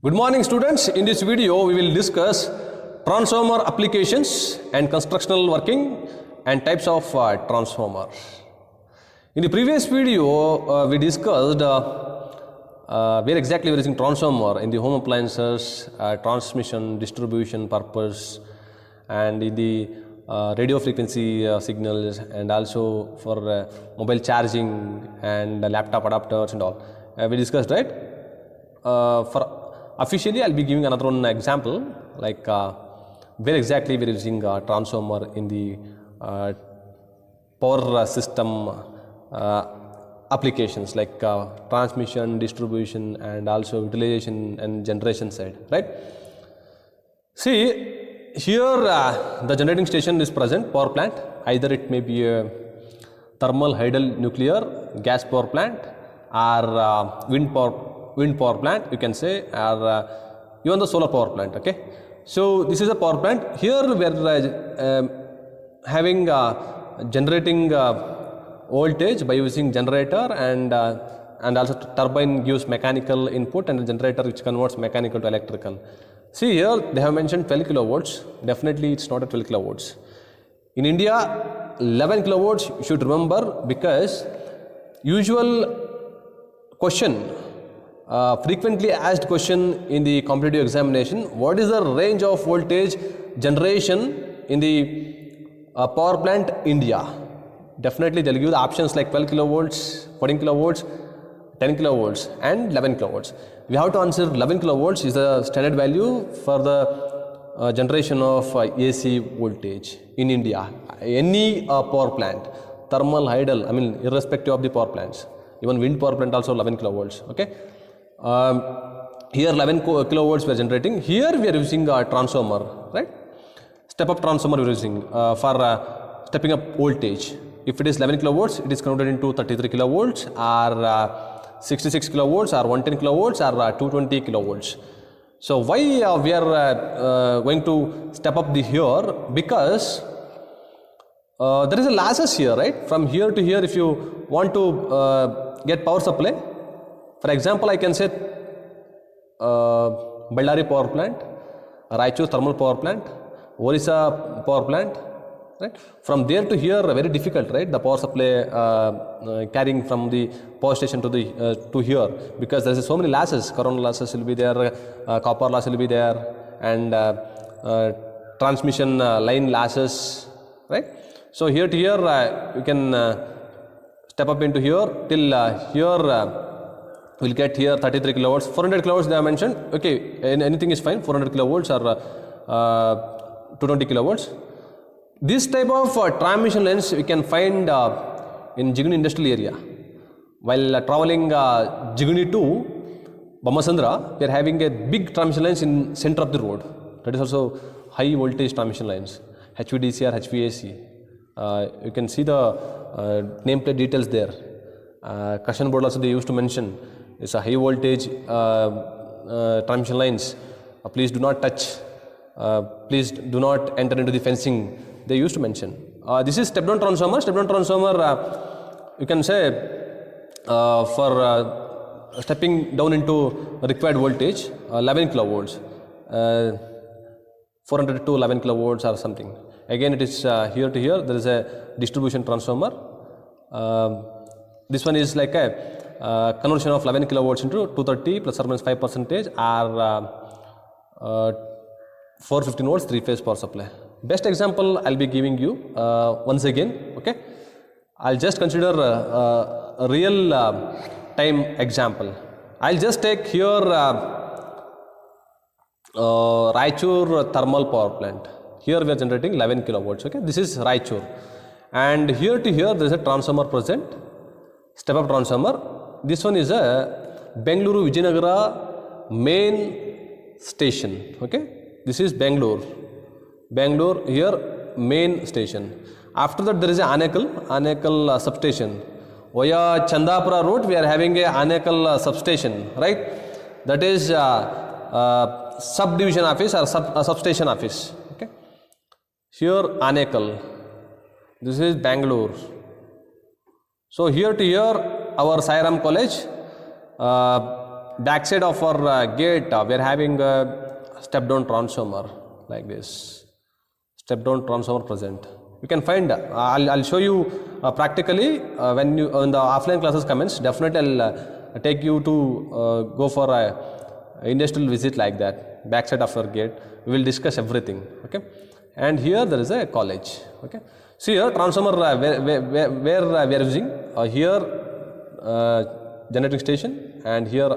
Good morning students. In this video we will discuss transformer applications and constructional working and types of transformer. In the previous video we discussed where exactly we are using transformer in the home appliances, transmission, distribution purpose, and in the radio frequency signals, and also for mobile charging and laptop adapters and all. We discussed, right? For officially, I'll be giving another one example, like where exactly we're using transformer in the power system applications, like transmission, distribution, and also utilization and generation side, right? See, here the generating station is present, power plant. Either it may be a thermal, hydel, nuclear, gas power plant, or wind power plant, you can say, or even the solar power plant. Okay, so this is a power plant. Here we are having generating voltage by using generator, and also turbine gives mechanical input, and the generator which converts mechanical to electrical. See, here they have mentioned 12 kilovolts. Definitely it's not a 12 kilovolts. In India, 11 kilovolts you should remember, because usual question, frequently asked question in the competitive examination: what is the range of voltage generation in the power plant India? Definitely they'll give the options like 12 kilovolts, 14 kilovolts, 10 kilovolts, and 11 kilovolts. We have to answer 11 kilovolts is the standard value for the generation of AC voltage in India. Any power plant, thermal, hydel, I mean irrespective of the power plants. Even wind power plant also 11 kilovolts. Okay. Here 11 kilovolts we are generating. Here we are using a transformer, right? Step up transformer we are using for stepping up voltage. If it is 11 kilovolts, it is converted into 33 kilovolts, or 66 kilovolts, or 110 kilovolts, or 220 kilovolts. So why we are going to step up the here? Because there is a losses here, right? From here to here, if you want to get power supply, for example, I can say Ballari power plant, Raichur thermal power plant, Orissa power plant, right? From there to here, very difficult, right? The power supply carrying from the power station to the to here, because there is so many losses. Corona losses will be there, copper loss will be there, and transmission line losses, right? So here to here, you can step up into here till here. We'll get here 33 kilovolts, 400 kilovolts they have mentioned. Okay, anything is fine, 400 kilovolts or 220 kilovolts. This type of transmission lines we can find in Jigni industrial area. While traveling Jigni to Bammasandra, we are having a big transmission lines in center of the road. That is also high voltage transmission lines, HVDC or HVAC. You can see the nameplate details there. Question board also they used to mention it's a high voltage transmission lines. Please do not touch. Please do not enter into the fencing. They used to mention. This is step down transformer. Step down transformer, you can say for stepping down into required voltage, 11 kilovolts, 400 to 11 kilovolts or something. Again, it is here to here. There is a distribution transformer. This one is like a conversion of 11 kilovolts into 230 plus or minus 5%, or 415 volts 3-phase power supply. Best example I'll be giving you once again. Okay, I'll just consider a real time example. I'll just take here Raichur thermal power plant. Here we are generating 11 kilovolts. Okay, this is Raichur, and here to here there is a transformer present, step up transformer. This one is a Bengaluru Vijayanagara main station. Okay, this is Bangalore here main station. After that there is a Anekal substation. Via Chandapura road we are having a Anekal substation, right? That is subdivision office or substation office. Okay, here Anekal. This is Bangalore. So here to here our Sai Ram College, backside of our gate, we are having a step down transformer like this. Step down transformer present. You can find. I'll show you practically when the offline classes commence. Definitely, I'll take you to go for a industrial visit like that. Backside of our gate, we will discuss everything. Okay. And here there is a college. Okay. See here transformer where we are using here generating station, and here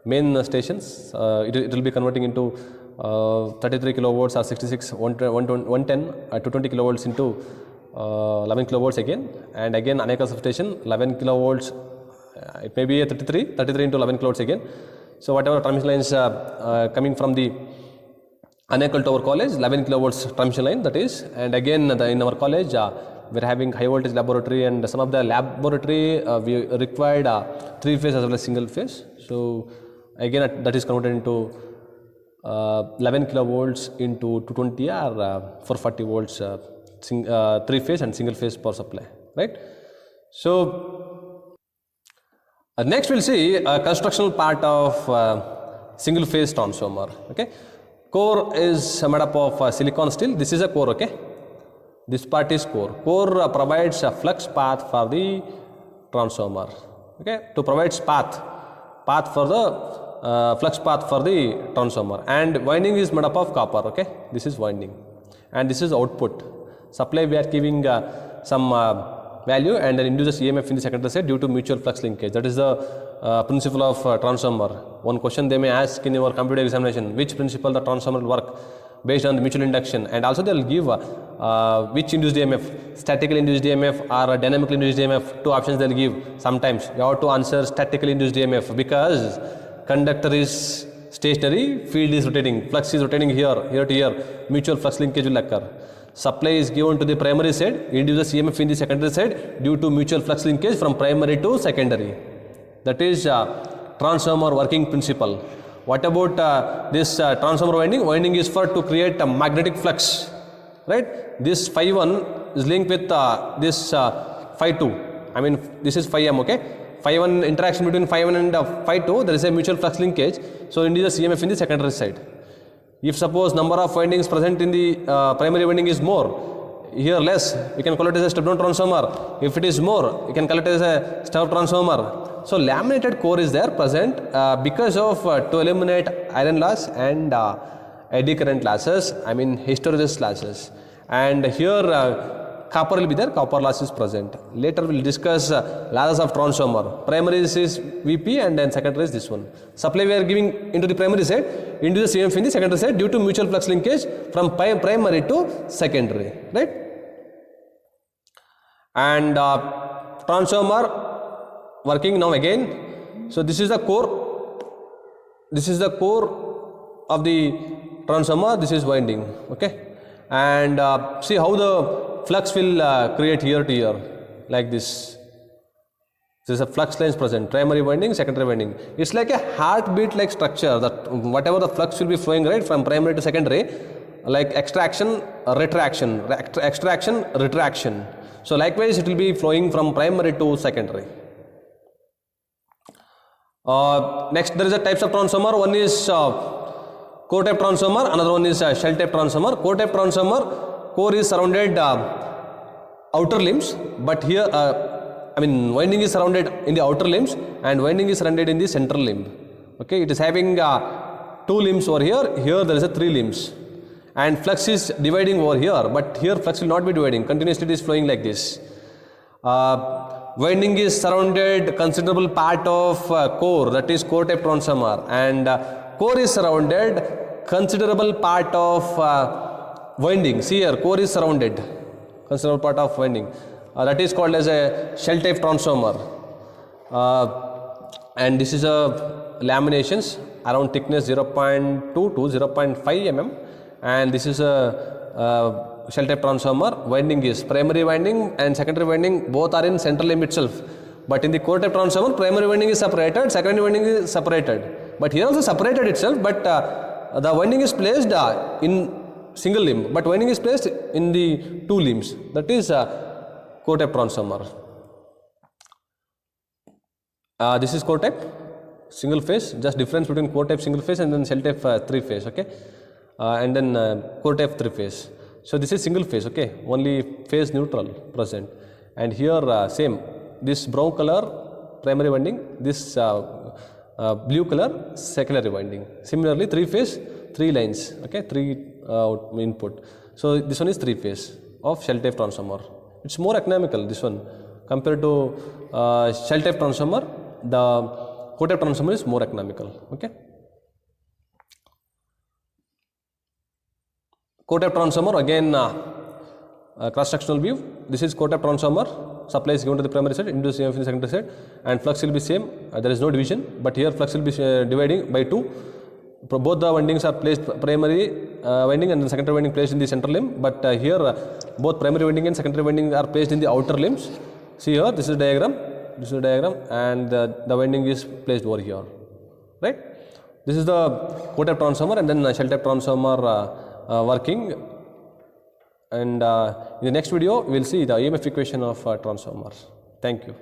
main stations. It will be converting into 33 kilovolts or 66 110 220 kilovolts into 11 kilovolts again, and again Aneka substation 11 kilovolts. It may be a 33 into 11 kilovolts again. So whatever transmission lines coming from the Anekal to our college, 11 kilovolts transmission line that is, and again in our college we are having high voltage laboratory, and some of the laboratory we required 3-phase as well as single phase. So again that is converted into 11 kilovolts into 220 or 440 volts 3-phase and single phase power supply, right? So next we'll see a constructional part of single phase transformer. Okay, core is made up of silicon steel. This is a core. Okay, this part is core. Core provides a flux path for the transformer. Okay, to provide path for the flux path for the transformer, and winding is made up of copper. Okay, this is winding, and this is output. Supply we are giving some value, and then induces EMF in the secondary side due to mutual flux linkage. That is the principle of transformer. One question they may ask in your computer examination: which principle the transformer will work based on the mutual induction, and also they will give which induced EMF, statically induced EMF or dynamically induced EMF. Two options they will give. Sometimes you have to answer statically induced EMF because conductor is stationary, field is rotating, flux is rotating here to here, mutual flux linkage will occur. Supply is given to the primary side, induces EMF in the secondary side due to mutual flux linkage from primary to secondary. That is transformer working principle. What about this transformer winding? Winding is for to create a magnetic flux, right? This phi 1 is linked with this phi 2. I mean this is phi m. Okay. Phi 1 interaction between phi 1 and phi 2, there is a mutual flux linkage, so induces EMF in the secondary side. If suppose number of windings present in the primary winding is more, here less, we can call it as a step down transformer. If it is more, you can call it as a step transformer. So laminated core is there present because of to eliminate iron loss and eddy current losses, I mean hysteresis losses. And here copper will be there, copper loss is present. Later we will discuss losses of transformer. Primary is VP and then secondary is this one. Supply we are giving into the primary side, induces EMF in the secondary side due to mutual flux linkage from primary to secondary, right? And transformer working now again. So this is the core. This is the core of the transformer. This is winding. Okay. And see how the flux will create here to here like this. There is a flux lines present, primary winding, secondary winding. It's like a heartbeat like structure, that whatever the flux will be flowing right from primary to secondary, like extraction, retraction, extraction, retraction. So likewise it will be flowing from primary to secondary. Next there is a types of transformer. One is core type transformer, another one is shell type transformer. Core type transformer, core is surrounded outer limbs, but here winding is surrounded in the outer limbs and winding is surrounded in the central limb. Okay, it is having 2 limbs over here. Here there is a 3 limbs, and flux is dividing over here, but here flux will not be dividing. Continuously it is flowing like this. Winding is surrounded considerable part of core, that is core type transformer, and core is surrounded considerable part of winding. See here, core is surrounded considerable part of winding. That is called as a shell type transformer. And this is a laminations around thickness 0.2 to 0.5 mm, and this is a shell type transformer. Winding is primary winding and secondary winding, both are in central limb itself. But in the core type transformer, primary winding is separated, secondary winding is separated. But here also separated itself, but the winding is placed in single limb, but winding is placed in the 2 limbs. That is core type transformer. This is core type. single phase, just difference between core type single phase and then cell type 3 phase, okay, and then core type 3 phase. So this is single phase, okay, only phase neutral present, and here same, this brown color primary winding, this blue color secondary winding. Similarly 3 phase, 3 lines, okay, 3 input. So this one is 3 phase of shell type transformer. It's more economical, this one, compared to shell type transformer. The core type transformer is more economical, okay. Core type transformer, again cross-sectional view. This is core type transformer. Supply is given to the primary side, induced EMF in the secondary side, and flux will be same. There is no division, but here flux will be dividing by 2. Both the windings are placed, primary winding and the secondary winding placed in the central limb, but here both primary winding and secondary winding are placed in the outer limbs. See here, this is diagram, and the winding is placed over here, right? This is the core type transformer, and then shell type transformer working. And in the next video we will see the EMF equation of transformers. Thank you.